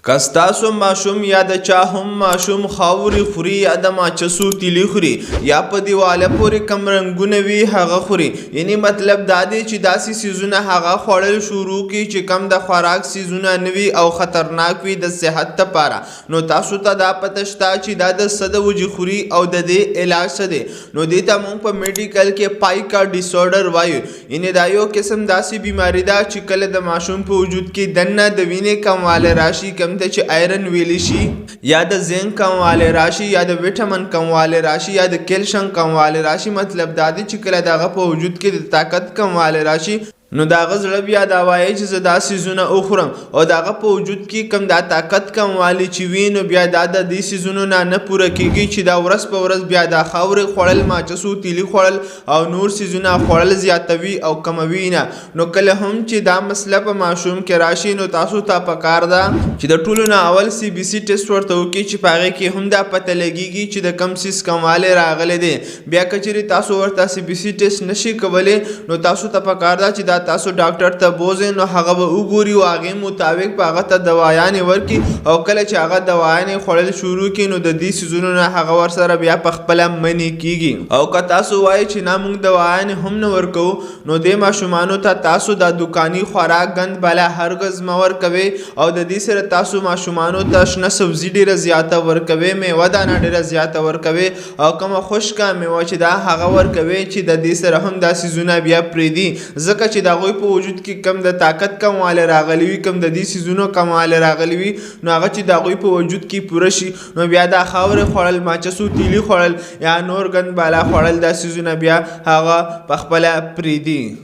که ستاسو ماشوم یا د چا هم ماشوم خاورې خوري یا د ماچسو تیلي خوري یا په دیواله پورې کم رنګونه وي هغه خوري، یعنی مطلب دا دی چې داسې څیزونه هغه خوړل شروع کړي چې کم د خوراک څیزونه نه وي او خطرناک وي د صحت دپاره. نو تاسو ته دا پته شته چې دا د څه د وجې خوري او د دې علاج څه دی. نو دې ته موږ په میډیکل کې پایکا ډیسورډر وایو، یعنی دا یو قسم داسې بیماري ده چې کله د ماشوم په وجود کې دننه د وینې کموالی راشي، کم ته چې آیرن ویلی شي یا د زنک کموالی راشي یا د ویټامین کموالی راشي یا د کیلشیم کموالی راشي. مطلب دا دی چې کله د هغه په وجود کې د طاقت کموالی راشي نو د هغه زړه بیا دا وایي چې زه دا څیزونه وخورم او د هغه په وجود کې کم دا طاقت کموالی چې وي نو بیا دا د دې څیزونو نه پوره کیږي چې دا ورځ په ورځ بیا دا خاورې خوړل، ماچسو تیلي خوړل او نور څیزونه خوړل زیاتوي او کموي نه. نو کله هم چې دا مسله په ماشوم کې راشي نو تاسو ته پکار ده چې د ټولو نه اول CBC ټیسټ ورته وکړي چې په هغې کې هم دا پته لګیږي چې د کم څیز کموالی راغلی دی. بیا که چیرې تاسو ورته CBC ټیسټ نشي کولی نو تاسو ته پکار ده چې دا تاسو ډاکټر ته بوزئ، نو هغه به وګوري او هغې مطابق په هغه ته دوايانې ورکړي او کله چې هغه دوايانې خوړل شروع کړي نو د دې څیزونو نه هغه ورسره بیا په خپله منې کیږي. او که تاسو وایئ چې نه موږ دوايانې هم نه ورکوو نو دې ماشومانو ته تاسو دا دکاني خوراک ګند بالا هرګز مه ورکوئ او د دې سره تاسو ماشومانو ته شنه سبزي ډېره زیاته ورکوئ، میوه دانه ډېره زیاته ورکوئ او کومه خشکه میوه چې دا هغه ورکوئ چې د دې سره هم دا څیزونه بیا پرېږدي، ځکه چې د هغوی په وجود کې کم د طاقت کموالی راغلی وي، کم د دې څیزونو کموالی راغلی وي نو هغه چې د هغوی په وجود کې پوره شي نو بیا دا خاورې خوړل، ماچسو تیلي خوړل یا نور ګند بالا خوړل دا څیزونه بیا هغه په خپله پرېږدي.